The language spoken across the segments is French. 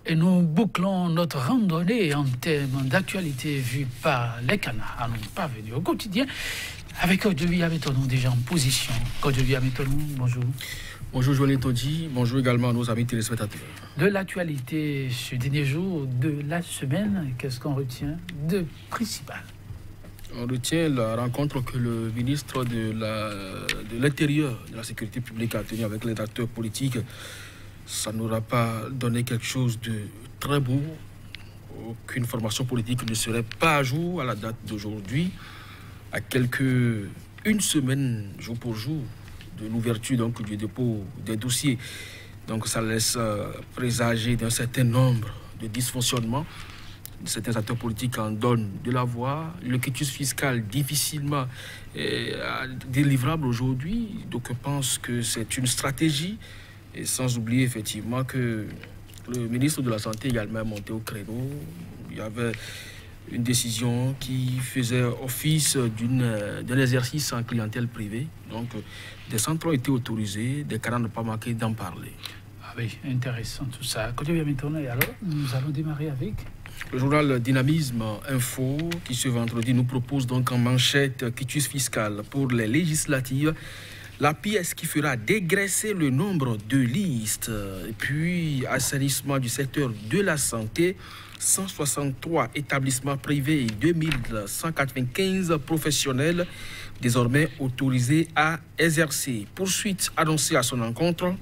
Et nous bouclons notre randonnée en termes d'actualité vue par les canards à nous parvenir au quotidien avec Kodjovi Ametonou déjà en position. Kodjovi Ametonou, bonjour. Bonjour Joël Todji, bonjour également à nos amis téléspectateurs. De l'actualité ce dernier jour de la semaine, qu'est-ce qu'on retient de principal? On retient la rencontre que le ministre de l'Intérieur, de la Sécurité publique a tenue avec les acteurs politiques. Ça n'aura pas donné quelque chose de très beau. Aucune formation politique ne serait pas à jour à la date d'aujourd'hui, à une semaine, jour pour jour, de l'ouverture donc du dépôt des dossiers. Donc ça laisse présager d'un certain nombre de dysfonctionnements. Certains acteurs politiques en donnent de la voix. Le quitus fiscal difficilement délivrable aujourd'hui. Donc je pense que c'est une stratégie. Et sans oublier effectivement que le ministre de la Santé également est monté au créneau. Il y avait une décision qui faisait office d'un exercice en clientèle privée. Donc des centres ont été autorisés, des canards n'ont pas manqué d'en parler. Ah oui, intéressant tout ça. Quand je viens maintenant, alors nous allons démarrer avec le journal Dynamisme Info qui ce vendredi nous propose donc en manchette quitus fiscal pour les législatives. La pièce qui fera dégraisser le nombre de listes. Et puis, assainissement du secteur de la santé, 163 établissements privés et 2195 professionnels désormais autorisés à exercer. Poursuite annoncée à son encontre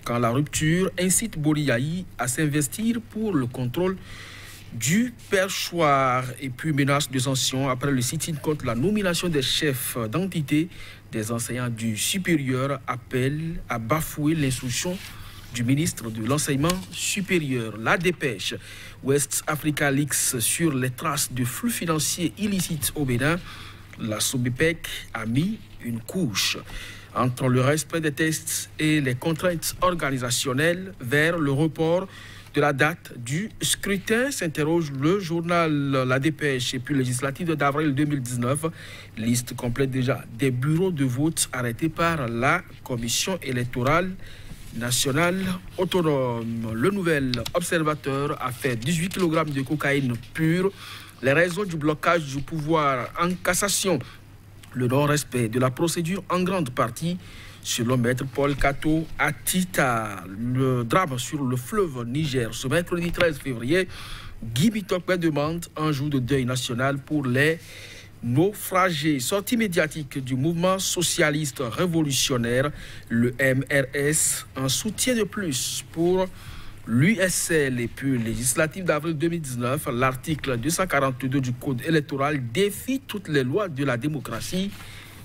quand la rupture incite Boliaï à s'investir pour le contrôle du perchoir et puis menace de sanction après le sit-in contre la nomination des chefs d'entité. Des enseignants du supérieur appellent à bafouer l'instruction du ministre de l'enseignement supérieur. La dépêche West Africa Leaks sur les traces de flux financiers illicites au Bénin. La Sobepec a mis une couche entre le respect des tests et les contraintes organisationnelles vers le report de la date du scrutin, s'interroge le journal La Dépêche et puis législative d'avril 2019. Liste complète déjà des bureaux de vote arrêtés par la Commission électorale nationale autonome. Le Nouvel Observateur a fait 18 kg de cocaïne pure. Les raisons du blocage du pouvoir en cassation. Le non-respect de la procédure en grande partie. Selon Maître Paul Kato Atita, le drame sur le fleuve Niger, ce mercredi 13 février, Guy Bitokwe demande un jour de deuil national pour les naufragés. Sortie médiatique du mouvement socialiste révolutionnaire, le MRS, un soutien de plus pour l'USL et puis législative d'avril 2019, l'article 242 du Code électoral défie toutes les lois de la démocratie.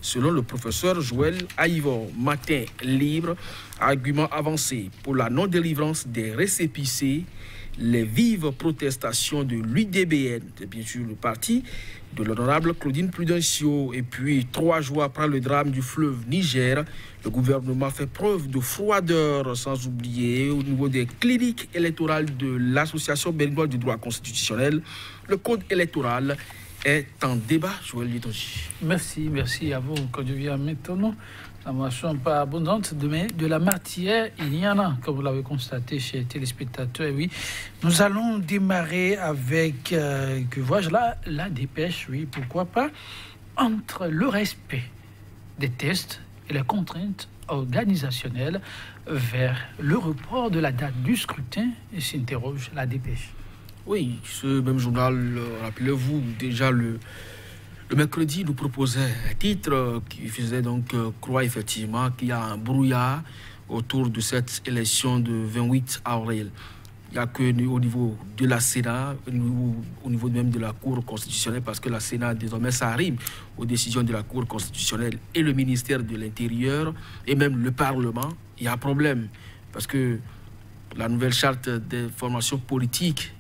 Selon le professeur Joël Aïvor, Matin libre, argument avancé pour la non-délivrance des récépissés, les vives protestations de l'UDBN, bien sûr le parti de l'honorable Claudine Prudencio. Et puis, 3 jours après le drame du fleuve Niger, le gouvernement fait preuve de froideur, sans oublier au niveau des cliniques électorales de l'Association béninoise du droit constitutionnel. Le code électoral est en débat, Joël Litonji. Merci à vous, quand je viens maintenant. La moisson pas abondante demain de la matière, il y en a, comme vous l'avez constaté chez les téléspectateurs. Et oui, nous allons démarrer avec, que vois-je là, la dépêche, oui, pourquoi pas, entre le respect des tests et les contraintes organisationnelles vers le report de la date du scrutin, et s'interroge la dépêche. Oui, ce même journal, rappelez-vous, déjà le mercredi nous proposait un titre qui faisait donc croire effectivement qu'il y a un brouillard autour de cette élection de 28 avril. Il n'y a que au niveau de la Sénat, au niveau même de la Cour constitutionnelle, parce que la Sénat, désormais, ça rime aux décisions de la Cour constitutionnelle et le ministère de l'Intérieur, et même le Parlement. Il y a un problème, parce que la nouvelle charte des formations politiques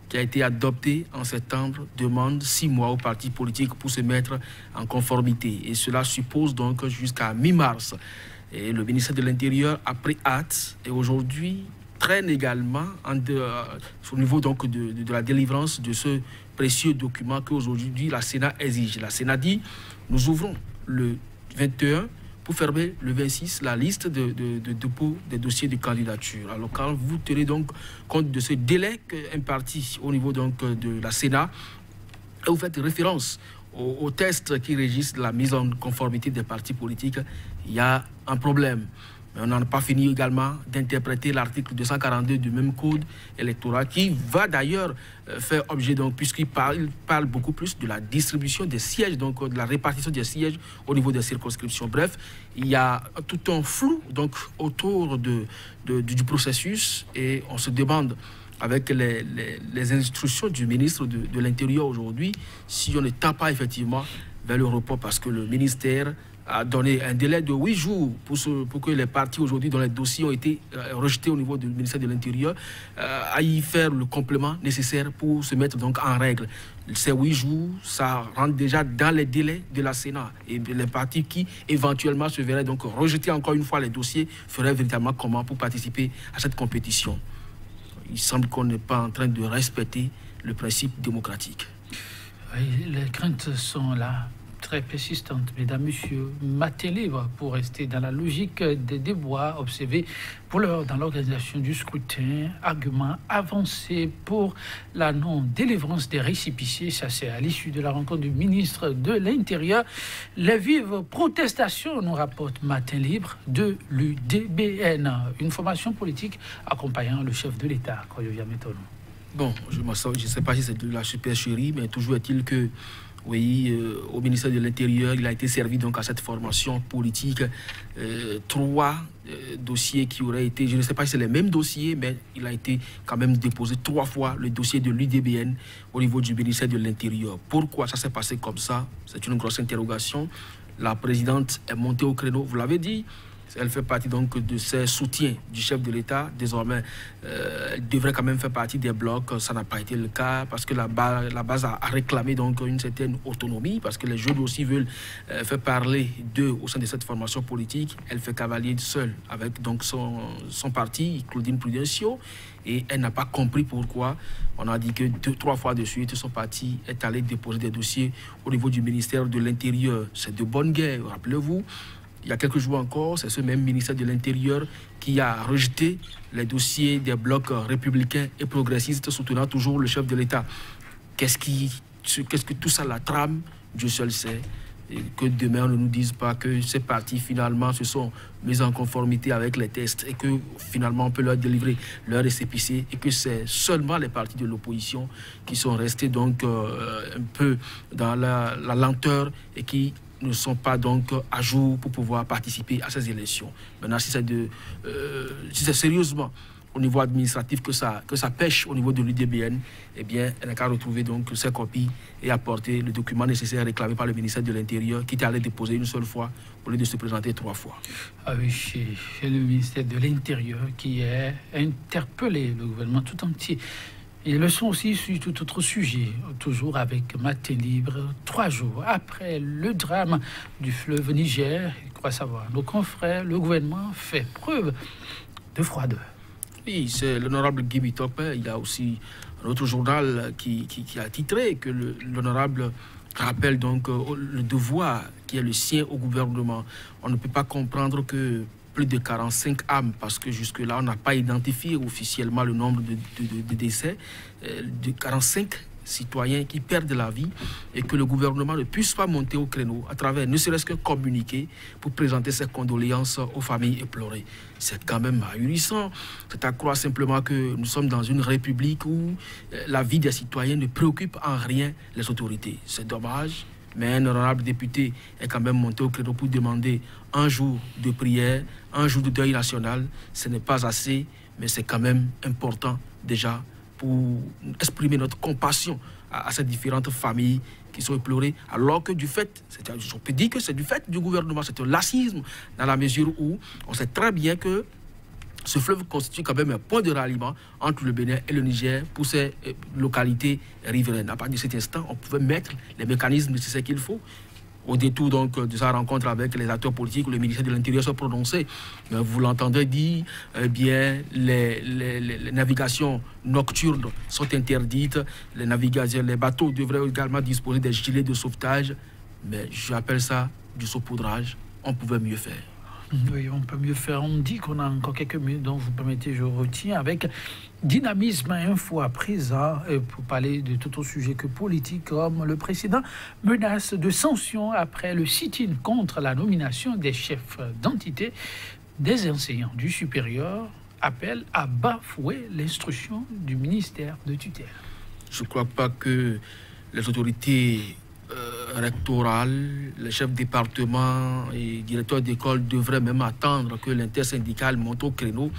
qui a été adoptée en septembre demande 6 mois aux partis politiques pour se mettre en conformité. Et cela suppose donc jusqu'à mi-mars. Et le ministère de l'Intérieur a pris hâte et aujourd'hui traîne également au niveau donc de la délivrance de ce précieux document qu'aujourd'hui la Sénat exige. La Sénat dit, nous ouvrons le 21 pour fermer le 26 la liste de dépôt des dossiers de candidature. Alors quand vous tenez donc compte de ce délai imparti au niveau donc de la Sénat, et vous faites référence aux tests qui régissent la mise en conformité des partis politiques, il y a un problème. Mais on n'en a pas fini également d'interpréter l'article 242 du même code électoral qui va d'ailleurs faire objet, donc, puisqu'il parle beaucoup plus de la distribution des sièges, donc de la répartition des sièges au niveau des circonscriptions. Bref, il y a tout un flou donc, autour du processus et on se demande avec les instructions du ministre de l'Intérieur aujourd'hui, si on ne tend pas effectivement vers le report parce que le ministère a donné un délai de 8 jours pour que les partis aujourd'hui dont les dossiers ont été rejetés au niveau du ministère de l'Intérieur aillent faire le complément nécessaire pour se mettre donc en règle. Ces 8 jours, ça rentre déjà dans les délais de la Sénat. Et les partis qui éventuellement se verraient donc rejeter encore une fois les dossiers feraient véritablement comment pour participer à cette compétition. Il semble qu'on n'est pas en train de respecter le principe démocratique. Oui, les craintes sont là, très persistantes, mesdames, messieurs. Matin libre pour rester dans la logique des déboires observés pour l'heure dans l'organisation du scrutin. Argument avancé pour la non-délivrance des récépissés. Ça, c'est à l'issue de la rencontre du ministre de l'Intérieur. Les vives protestations, nous rapporte Matin libre de l'UDBN. Une formation politique accompagnant le chef de l'État, Koyovia Metono. Bon, je ne sais pas si c'est de la supercherie, mais toujours est-il que oui, au ministère de l'Intérieur, il a été servi donc à cette formation politique 3 dossiers qui auraient été, je ne sais pas si c'est les mêmes dossiers, mais il a été quand même déposé 3 fois le dossier de l'UDBN au niveau du ministère de l'Intérieur. Pourquoi ça s'est passé comme ça? C'est une grosse interrogation. La présidente est montée au créneau, vous l'avez dit. Elle fait partie donc de ces soutiens du chef de l'État. Désormais, elle devrait quand même faire partie des blocs. Ça n'a pas été le cas parce que la base a réclamé donc une certaine autonomie parce que les jeunes aussi veulent faire parler d'eux au sein de cette formation politique. Elle fait cavalier seule avec donc son parti, Claudine Prudencio, et elle n'a pas compris pourquoi. On a dit que 2-3 fois de suite, son parti est allé déposer des dossiers au niveau du ministère de l'Intérieur. C'est de bonne guerre, rappelez-vous. Il y a quelques jours encore, c'est ce même ministère de l'Intérieur qui a rejeté les dossiers des blocs républicains et progressistes soutenant toujours le chef de l'État. Qu'est-ce que tout ça la trame? Dieu seul sait. Et que demain, on ne nous dise pas que ces partis, finalement, se sont mis en conformité avec les tests et que, finalement, on peut leur délivrer leur récépissé et que c'est seulement les partis de l'opposition qui sont restés donc un peu dans la lenteur et qui ne sont pas donc à jour pour pouvoir participer à ces élections. Maintenant, si c'est sérieusement au niveau administratif que ça pêche au niveau de l'UDBN, eh bien, elle n'a qu'à retrouver donc ses copies et apporter le document nécessaire réclamé par le ministère de l'Intérieur qui était allé déposer une seule fois au lieu de se présenter 3 fois. Ah oui, c'est le ministère de l'Intérieur qui a interpellé le gouvernement tout entier. Et le sont aussi sur tout autre sujet, toujours avec Matin libre, 3 jours après le drame du fleuve Niger. Il croit savoir, nos confrères, le gouvernement fait preuve de froideur. Oui, c'est l'honorable Guy Bitop. Il y a aussi un autre journal qui a titré que l'honorable rappelle donc le devoir qui est le sien au gouvernement. On ne peut pas comprendre que plus de 45 âmes, parce que jusque-là, on n'a pas identifié officiellement le nombre de décès, de 45 citoyens qui perdent la vie et que le gouvernement ne puisse pas monter au créneau à travers ne serait-ce que communiquer pour présenter ses condoléances aux familles éplorées. C'est quand même ahurissant. C'est à croire simplement que nous sommes dans une république où la vie des citoyens ne préoccupe en rien les autorités. C'est dommage. Mais un honorable député est quand même monté au créneau pour demander un jour de prière, un jour de deuil national. Ce n'est pas assez, mais c'est quand même important déjà pour exprimer notre compassion à ces différentes familles qui sont éplorées. Alors que du fait, on peut dire que c'est du fait du gouvernement, c'est un laxisme dans la mesure où on sait très bien que ce fleuve constitue quand même un point de ralliement entre le Bénin et le Niger pour ces localités riveraines. À partir de cet instant, on pouvait mettre les mécanismes nécessaires qu'il faut. Au détour donc de sa rencontre avec les acteurs politiques, le ministère de l'Intérieur s'est prononcé. Vous l'entendez dire, eh bien, les navigations nocturnes sont interdites. Les bateaux devraient également disposer des gilets de sauvetage. Mais j'appelle ça du saupoudrage. on pouvait mieux faire. Oui, on peut mieux faire. On me dit qu'on a encore quelques minutes, donc vous permettez, je retiens avec dynamisme info à présent pour parler de tout autre sujet que politique, comme le précédent menace de sanctions après le sit-in contre la nomination des chefs d'entité. Des enseignants du supérieur appellent à bafouer l'instruction du ministère de tutelle. Je ne crois pas que les autorités rectorales, les chefs de département et directeurs d'école devraient même attendre que l'intersyndicale monte au créneau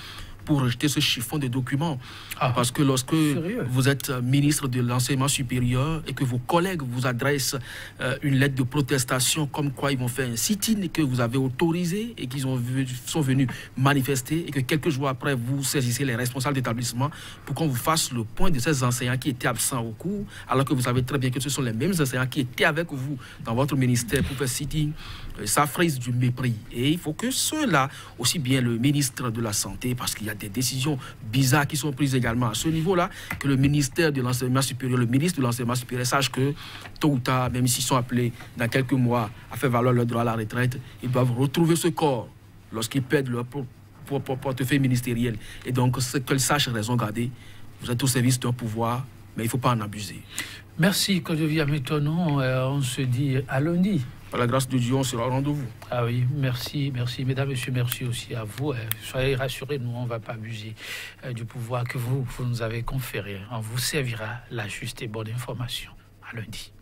pour rejeter ce chiffon de documents. Parce que lorsque vous êtes ministre de l'enseignement supérieur et que vos collègues vous adressent une lettre de protestation comme quoi ils vont faire un sit-in que vous avez autorisé et qu'ils sont venus manifester et que quelques jours après vous saisissez les responsables d'établissement pour qu'on vous fasse le point de ces enseignants qui étaient absents au cours, alors que vous savez très bien que ce sont les mêmes enseignants qui étaient avec vous dans votre ministère pour faire sit-in, ça frise du mépris. Et il faut que ceux-là, aussi bien le ministre de la Santé, parce qu'il y a des décisions bizarres qui sont prises également à ce niveau-là, que le ministère de l'enseignement supérieur, le ministre de l'enseignement supérieur sache que tôt ou tard, même s'ils sont appelés dans quelques mois à faire valoir leur droit à la retraite, ils doivent retrouver ce corps lorsqu'ils perdent leur portefeuille ministériel. Et donc, qu'ils sachent raison garder. Vous êtes au service d'un pouvoir, mais il ne faut pas en abuser. Merci, Kodjovi Ametono. On se dit à lundi. Par la grâce de Dieu, on sera au rendez-vous. Ah oui, merci, merci. Mesdames, messieurs, merci aussi à vous. Soyez rassurés, nous, on ne va pas abuser du pouvoir que vous nous avez conféré. On vous servira la juste et bonne information. À lundi.